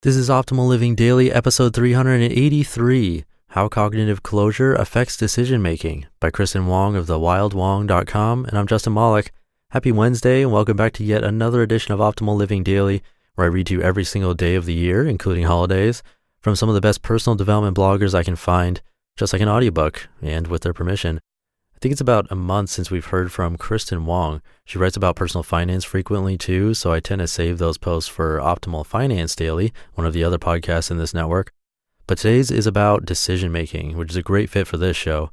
This is Optimal Living Daily, episode 383, How Cognitive Closure Affects Decision Making by Kristin Wong of the wildwong.com, and I'm Justin Malik. Happy Wednesday, and welcome back to yet another edition of Optimal Living Daily, where I read to you every single day of the year, including holidays, from some of the best personal development bloggers I can find, just like an audiobook, and with their permission. I think it's about a month since we've heard from Kristin Wong. She writes about personal finance frequently too, so I tend to save those posts for Optimal Finance Daily, one of the other podcasts in this network. But today's is about decision making, which is a great fit for this show.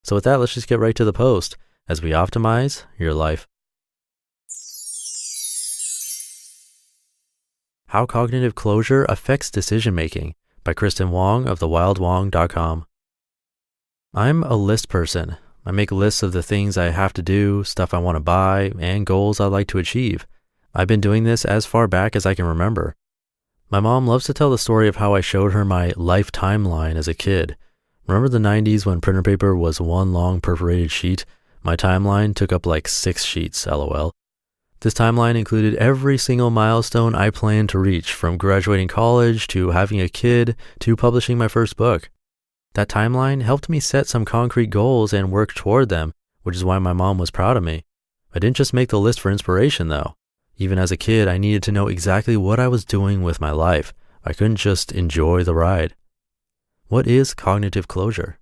So with that, let's just get right to the post as we optimize your life. How Cognitive Closure Affects Decision Making by Kristin Wong of the wildwong.com. I'm a list person. I make lists of the things I have to do, stuff I want to buy, and goals I'd like to achieve. I've been doing this as far back as I can remember. My mom loves to tell the story of how I showed her my life timeline as a kid. Remember the 90s when printer paper was one long perforated sheet? My timeline took up like 6 sheets, lol. This timeline included every single milestone I planned to reach, from graduating college to having a kid to publishing my first book. That timeline helped me set some concrete goals and work toward them, which is why my mom was proud of me. I didn't just make the list for inspiration though. Even as a kid, I needed to know exactly what I was doing with my life. I couldn't just enjoy the ride. What is cognitive closure?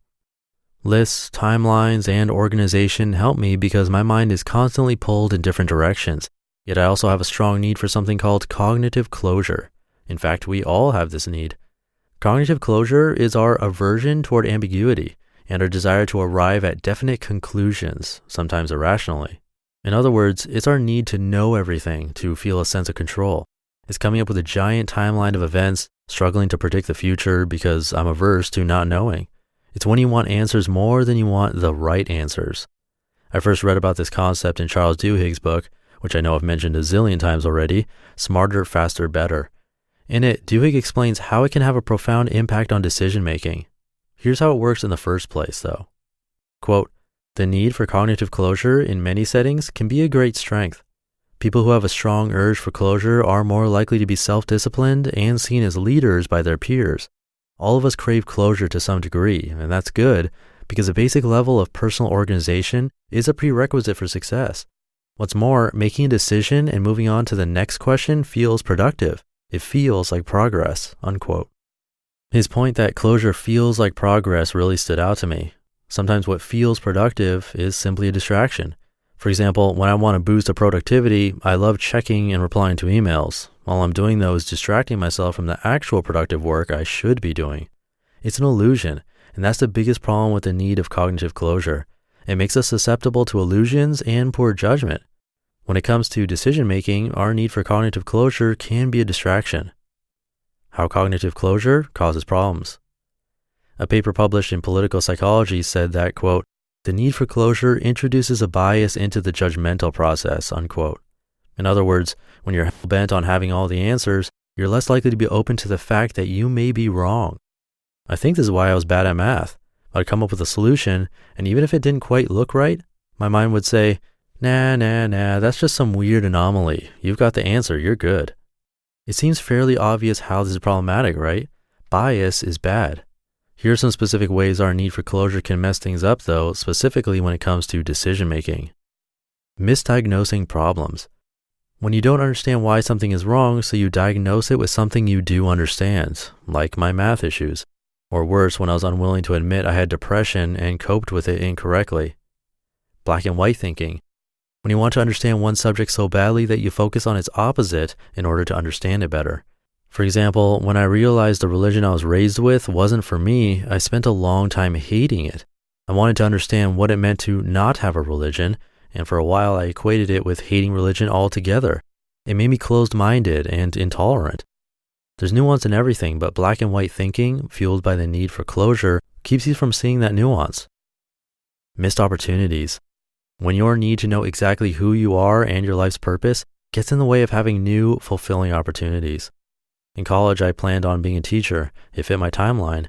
Lists, timelines, and organization help me because my mind is constantly pulled in different directions. Yet I also have a strong need for something called cognitive closure. In fact, we all have this need. Cognitive closure is our aversion toward ambiguity and our desire to arrive at definite conclusions, sometimes irrationally. In other words, it's our need to know everything, to feel a sense of control. It's coming up with a giant timeline of events, struggling to predict the future because I'm averse to not knowing. It's when you want answers more than you want the right answers. I first read about this concept in Charles Duhigg's book, which I know I've mentioned a zillion times already, Smarter, Faster, Better. In it, Duhigg explains how it can have a profound impact on decision making. Here's how it works in the first place, though. Quote, "The need for cognitive closure in many settings can be a great strength. People who have a strong urge for closure are more likely to be self-disciplined and seen as leaders by their peers. All of us crave closure to some degree, and that's good because a basic level of personal organization is a prerequisite for success. What's more, making a decision and moving on to the next question feels productive. It feels like progress," unquote. His point that closure feels like progress really stood out to me. Sometimes what feels productive is simply a distraction. For example, when I want to boost a productivity, I love checking and replying to emails. While I'm doing those, distracting myself from the actual productive work I should be doing. It's an illusion, and that's the biggest problem with the need of cognitive closure. It makes us susceptible to illusions and poor judgment. When it comes to decision making, our need for cognitive closure can be a distraction. How cognitive closure causes problems. A paper published in Political Psychology said that, quote, "The need for closure introduces a bias into the judgmental process," unquote. In other words, when you're bent on having all the answers, you're less likely to be open to the fact that you may be wrong. I think this is why I was bad at math. I'd come up with a solution, and even if it didn't quite look right, my mind would say, Nah, that's just some weird anomaly. You've got the answer, you're good. It seems fairly obvious how this is problematic, right? Bias is bad. Here are some specific ways our need for closure can mess things up though, specifically when it comes to decision making. Misdiagnosing problems. When you don't understand why something is wrong, so you diagnose it with something you do understand, like my math issues. Or worse, when I was unwilling to admit I had depression and coped with it incorrectly. Black and white thinking. When you want to understand one subject so badly that you focus on its opposite in order to understand it better. For example, when I realized the religion I was raised with wasn't for me, I spent a long time hating it. I wanted to understand what it meant to not have a religion, and for a while I equated it with hating religion altogether. It made me closed-minded and intolerant. There's nuance in everything, but black and white thinking, fueled by the need for closure, keeps you from seeing that nuance. Missed opportunities. When your need to know exactly who you are and your life's purpose gets in the way of having new, fulfilling opportunities. In college, I planned on being a teacher. It fit my timeline.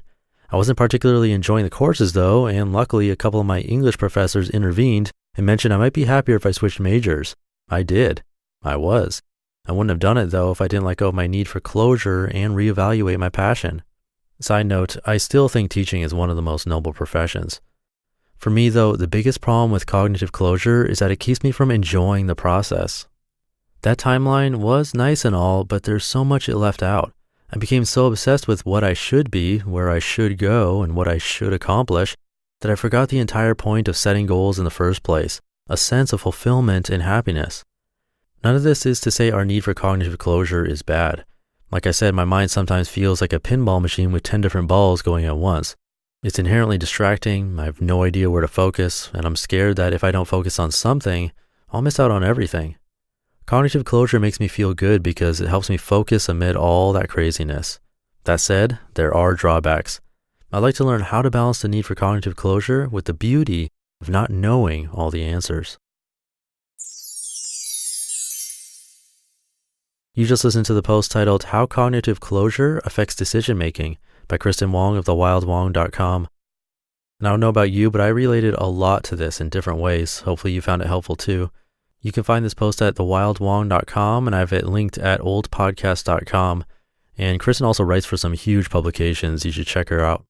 I wasn't particularly enjoying the courses though, and luckily a couple of my English professors intervened and mentioned I might be happier if I switched majors. I did. I was. I wouldn't have done it though if I didn't let go of my need for closure and reevaluate my passion. Side note, I still think teaching is one of the most noble professions. For me though, the biggest problem with cognitive closure is that it keeps me from enjoying the process. That timeline was nice and all, but there's so much it left out. I became so obsessed with what I should be, where I should go, and what I should accomplish that I forgot the entire point of setting goals in the first place, a sense of fulfillment and happiness. None of this is to say our need for cognitive closure is bad. Like I said, my mind sometimes feels like a pinball machine with 10 different balls going at once. It's inherently distracting, I have no idea where to focus, and I'm scared that if I don't focus on something, I'll miss out on everything. Cognitive closure makes me feel good because it helps me focus amid all that craziness. That said, there are drawbacks. I'd like to learn how to balance the need for cognitive closure with the beauty of not knowing all the answers. You just listened to the post titled How Cognitive Closure Affects Decision Making by Kristin Wong of the wildwong.com. And I don't know about you, but I related a lot to this in different ways. Hopefully you found it helpful too. You can find this post at thewildwong.com, and I have it linked at oldpodcast.com. And Kristin also writes for some huge publications. You should check her out.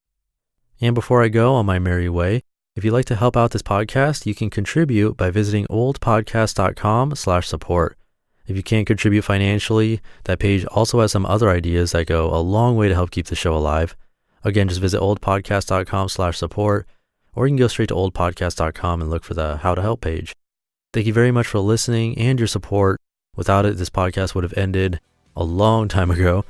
And before I go on my merry way, if you'd like to help out this podcast, you can contribute by visiting oldpodcast.com/support. If you can't contribute financially, that page also has some other ideas that go a long way to help keep the show alive. Again, just visit oldpodcast.com/support, or you can go straight to oldpodcast.com and look for the How to Help page. Thank you very much for listening and your support. Without it, this podcast would have ended a long time ago.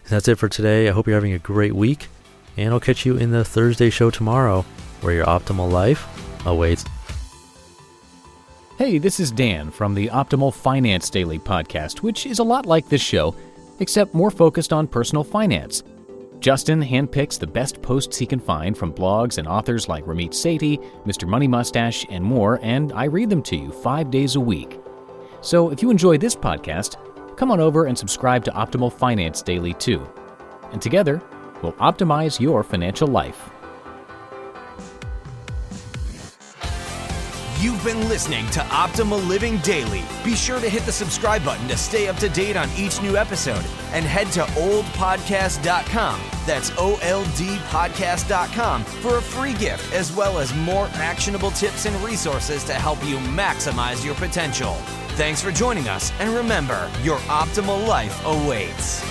And that's it for today. I hope you're having a great week, and I'll catch you in the Thursday show tomorrow, where your optimal life awaits. Hey, this is Dan from the Optimal Finance Daily podcast, which is a lot like this show, except more focused on personal finance. Justin handpicks the best posts he can find from blogs and authors like Ramit Sethi, Mr. Money Mustache, and more, and I read them to you 5 days a week. So if you enjoy this podcast, come on over and subscribe to Optimal Finance Daily too. And together, we'll optimize your financial life. You've been listening to Optimal Living Daily. Be sure to hit the subscribe button to stay up to date on each new episode, and head to oldpodcast.com. That's OLDpodcast.com for a free gift, as well as more actionable tips and resources to help you maximize your potential. Thanks for joining us, and remember, your optimal life awaits.